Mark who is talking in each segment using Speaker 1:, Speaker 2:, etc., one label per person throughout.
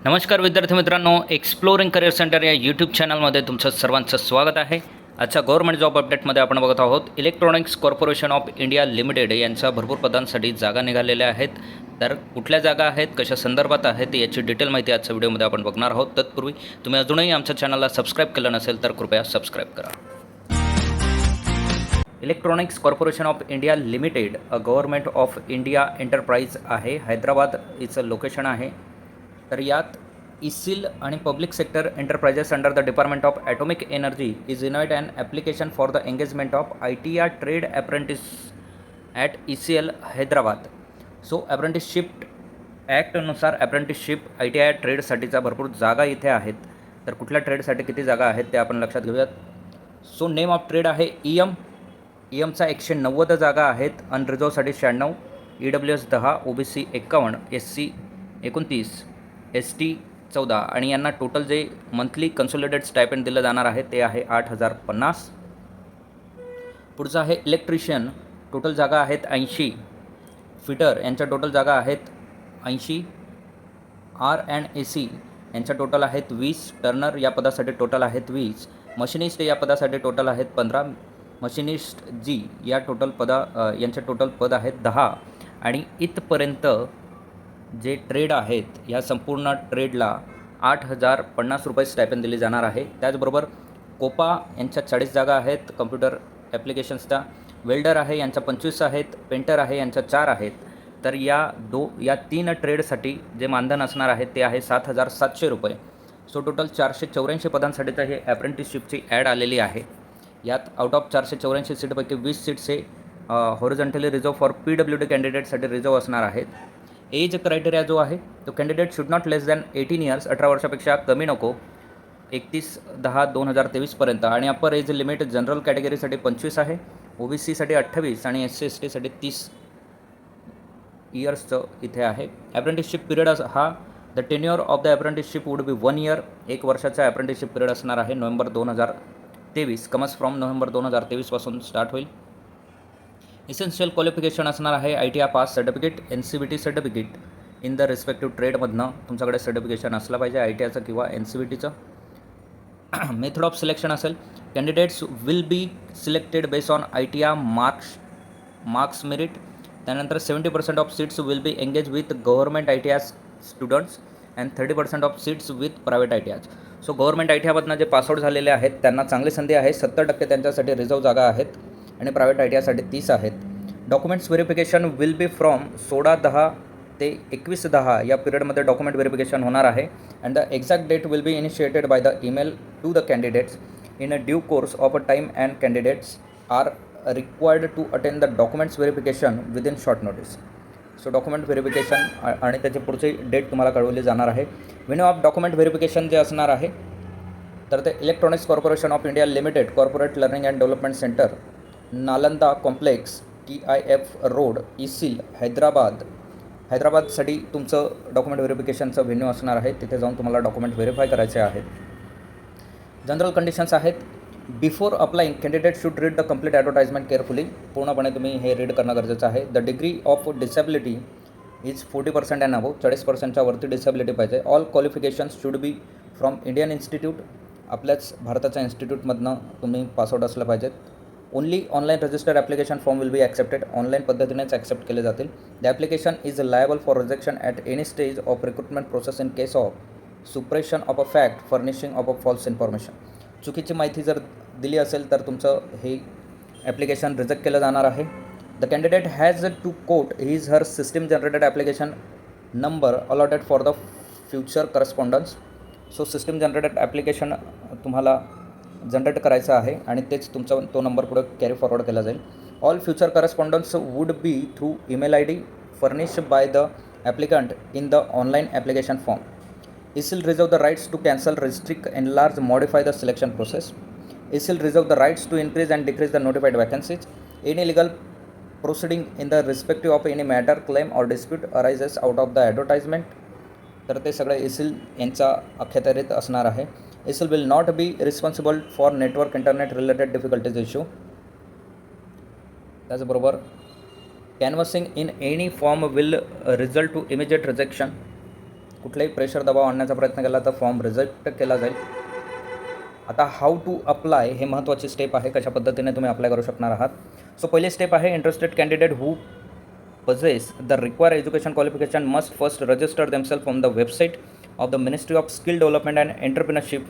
Speaker 1: नमस्कार विद्यार्थी मित्रांनो, एक्सप्लोरिंग करिअर सेंटर या यूट्यूब चॅनलमध्ये तुमचं सर्वांचं स्वागत आहे. आजच्या गव्हर्नमेंट जॉब अपडेटमध्ये आपण बघत आहोत electronics corporation of India limited यांच्या भरपूर पदांसाठी जागा निघालेल्या आहेत. तर कुठल्या जागा आहेत, कशा संदर्भात आहेत याची डिटेल माहिती आजच्या व्हिडिओमध्ये आपण बघणार आहोत. तत्पूर्वी तुम्ही अजूनही आमच्या चॅनलला सबस्क्राईब केलं नसेल तर कृपया सबस्क्राईब करा. Electronics corporation of India limited a government of India enterprise आहे. हैदराबाद इचं लोकेशन आहे. तर यात इसिल आणि public sector enterprises under the department of atomic energy is innovate and application for the engagement of ITR trade apprentice at ECL Hyderabad. So apprenticeship ॲक्टनुसार apprenticeship ITI ट्रेडसाठीचा भरपूर जागा इथे आहेत. तर कुठल्या ट्रेडसाठी किती जागा आहेत ते आपण लक्षात घेऊयात. सो नेम ऑफ ट्रेड आहे EMचा 190 जागा आहेत. अनरिझर्वसाठी 96, EWS 10, OBC 51, SC 29, ST 14 आणि यांना टोटल जे मंथली कन्सोलिडेट स्टायपेंड दिलं जाणार आहे ते आहे 8,050. पुढचं आहे इलेक्ट्रिशियन. टोटल जागा आहेत 80. फिटर यांच्या टोटल जागा आहेत 80. R&AC यांच्या टोटल आहेत 20. टर्नर या पदासाठी टोटल आहेत 20. मशिनिस्ट या पदासाठी टोटल आहेत 15. मशिनिस्ट जी या यांचे टोटल पद आहेत 10. आणि इथपर्यंत जे ट्रेड आहेत या संपूर्ण ट्रेडला 8,050 रुपये स्टायपेंड दिली जाणार आहे. त्याचबरोबर कोपा यांच्या 40 जागा आहेत कम्प्युटर ॲप्लिकेशन्सच्या. वेल्डर आहे यांच्या 25 आहेत. पेंटर आहे यांच्या 4 आहेत. तर या 3 ट्रेडसाठी जे मानधन असणार आहे ते आहे 7,700 रुपये. सो टोटल 484 पदांसाठीचं हे अप्रेंटिसशिपची ॲड आलेली आहे. यात आउट ऑफ 484 सीटपैकी 20 सीट्स हे हॉरिझॉन्टली रिझर्व फॉर PWD कॅन्डिडेटसाठी रिझर्व असणार आहेत. एज क्रायटेरिया जो आहे तो candidate should not less than 18 years, 18 वर्षापेक्षा कमी नको, 31/10/2023 आणि अप्पर एज लिमिट जनरल कॅटेगरीसाठी 25 आहे, OBCसाठी 28 आणि SC/STसाठी 30 इयर्सचं इथे आहे. अप्रेंटिसशिप पिरियड हा the tenure of the apprenticeship would be 1 year. 1 वर्षाचा अप्रेंटिसशिप पिरियड असणार आहे. नोव्हेंबर 2023 कमस फ्रॉम नोव्हेंबर 2023 पासून स्टार्ट होईल. इसेन्शियल क्वालिफिकेशन असणार आहे ITI pass certificate, NCVT certificate in the respective ट्रेडमधनं तुमच्याकडे सर्टिफिकेशन असलं पाहिजे ITIचं किंवा NCVTचं. मेथड ऑफ सिलेक्शन असेल candidates will be selected based on ITI marks merit. त्यानंतर 70% of seats will be engage with government ITI students and 30% of seats with private ITIs. So government ITIमधनं जे पासआउट झालेले आहेत त्यांना चांगली संधी आहे. 70% त्यांच्यासाठी रिझर्व जागा आहेत आणि प्रायव्हेट ITIसाठी 30 आहेत. Documents verification will be from 16/10 ते 21/10 या पिरियडमध्ये डॉक्युमेंट व्हेरिफिकेशन होणार आहे. And the exact date will be initiated by the email to the candidates in a due course of a time and candidates are required to attend the documents verification within short notice. So document verification आणि त्याची पुढची date तुम्हाला कळवली जाणार आहे. Venue of document verification जे असणार आहे तर ते electronics corporation of India limited corporate learning and development centre, Nalanda complex, TIF road, ECIL, हैदराबादसाठी तुमचं डॉक्युमेंट व्हेरिफिकेशनचं व्हेन्यू असणार आहे. तिथे जाऊन तुम्हाला डॉक्युमेंट व्हेरीफाय करायचे आहेत. जनरल कंडिशन्स आहेत. Before applying candidate should read the complete advertisement carefully. पूर्णपणे तुम्ही हे रीड करणं गरजेचं आहे. The degree of disability is 40% and above. 40%च्या वरती डिसेबिलिटी पाहिजे. All qualifications should be from Indian institute. आपल्याच भारताच्या इन्स्टिट्यूटमधनं तुम्ही पासआउट असलं पाहिजेत. Only online registered application form will be accepted. Online पद्धतीनेच ॲक्सेप्ट केले जातील. The application is liable for rejection at any stage of recruitment process in case of suppression of a fact, furnishing of a false information. चुकीची माहिती जर दिली असेल तर तुमचं हे ॲप्लिकेशन रिजेक्ट केलं जाणार आहे. The candidate has to quote his her system generated application number allotted for the future correspondence. So system generated application तुम्हाला जनरेट करायचं आहे आणि तेच तुमचा तो नंबर पुढे कॅरी फॉरवर्ड केला जाईल. All future correspondence would be through email ID furnished by the applicant in the online application form. ISIL reserve the rights to cancel, restrict, enlarge, modify the selection process. ISIL reserve the rights to increase and decrease the notified vacancies. Any legal proceeding in the respective of any matter, claim or dispute arises out of the advertisement. तर ते सगळे ISIL यांच्या अखत्यारीत असणार आहे. ISIL will not be responsible for network internet related difficulties issue. त्याचबरोबर canvassing in any form will result to immediate rejection. कुठलाही pressure दबाव आणण्याचा प्रयत्न केला तर फॉर्म रिजेक्ट केला जाईल. आता हाऊ टू अप्लाय हे महत्त्वाची स्टेप आहे, कशा पद्धतीने तुम्ही अप्लाय करू शकणार आहात. सो पहिली स्टेप आहे, interested candidate who possess the required education qualification must first register themselves on the website of the Ministry of Skill Development and Entrepreneurship.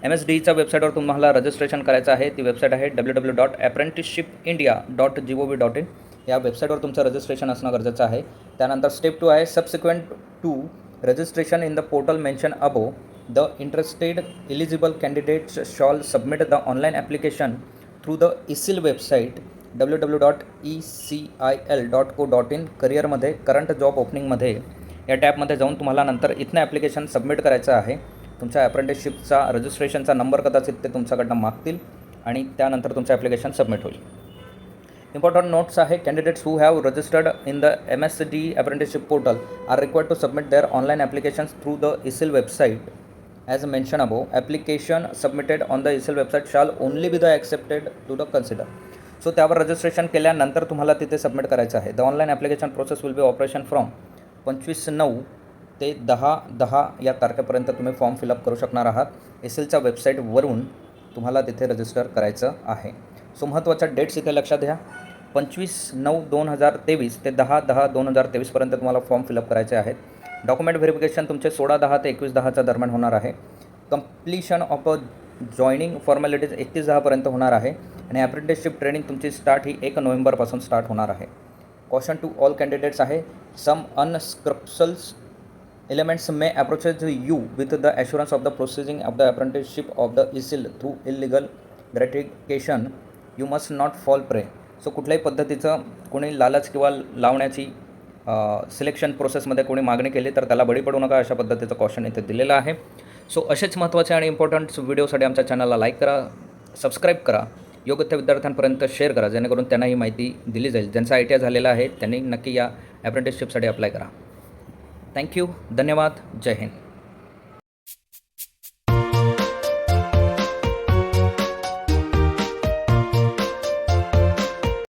Speaker 1: MSDEच्या वेबसाईटवर तुम्हाला रजिस्ट्रेशन करायचं आहे. ती वेबसाईट आहे www.apprenticeshipindia.gov.in. या वेबसाईटवर तुमचं रजिस्ट्रेशन असणं गरजेचं आहे. त्यानंतर स्टेप 2 आहे, subsequent to registration in the portal mention above the interested eligible candidates shall submit the online application through the ECIL website www.ecil.co.in. करिअरमध्ये करंट जॉब ओपनिंगमध्ये या टॅबमध्ये जाऊन तुम्हाला नंतर इथनं ॲप्लिकेशन सबमिट करायचं आहे. तुमच्या अप्रेंटिसशिपचा रजिस्ट्रेशनचा नंबर कदाचित ते तुमच्याकडनं मागतील आणि त्यानंतर तुमचं ॲप्लिकेशन सबमिट होईल. इम्पॉर्टंट नोट्स आहे, candidates who have registered in the MSD apprenticeship portal are required to submit their online applications through the ECIL website as mention above. Application submitted on the ECIL website shall only be the accepted to the consider. So त्यावर registration केल्यानंतर तुम्हाला तिथे submit करायचं आहे. The online application process will be operation from 25/9 ते 10/10 या तारखेपर्यंत तुम्ही फॉर्म फिलअप करू शकणार आहात. इसिलच्या वेबसाईटवरून तुम्हाला तिथे रजिस्टर करायचं आहे. सो महत्त्वाच्या डेट्स इथे लक्षात घ्या, 25/9/2023 ते 10/10/2023पर्यंत तुम्हाला फॉर्म फिलअप करायचे आहेत. डॉक्युमेंट व्हेरिफिकेशन तुमचे 16/10 ते 21/10च्या दरम्यान होणार आहे. Completion of a joining formalities 31/10पर्यंत होणार आहे आणि अप्रेंटिसशिप ट्रेनिंग तुमची स्टार्ट ही 1 नोव्हेंबरपासून स्टार्ट होणार आहे. कॉशन टू ऑल कॅन्डिडेट्स आहे, some unscrupulous elements may approaches you with the assurance of the processing of the apprenticeship of the ECIL through illegal gratification you must not fall prey. So कुठल्याही पद्धतीचं कोणी लालच किंवा लावण्याची selection प्रोसेसमध्ये कोणी मागणी केली तर त्याला बळी पडू नका, अशा पद्धतीचं कॉशन इथे दिलेलं आहे. सो असेच महत्त्वाचे आणि इम्पॉर्टंट व्हिडिओसाठी आमच्या चॅनलला लाईक करा, सबस्क्राईब करा, योग्य त्या विद्यार्थ्यांपर्यंत शेअर करा, जेणेकरून त्यांना ही माहिती दिली जाईल. ज्यांचा ITI झालेला आहे त्यांनी नक्की या अप्रेंटिसशिपसाठी अप्लाय करा. थँक्यू, धन्यवाद, जय हिंद.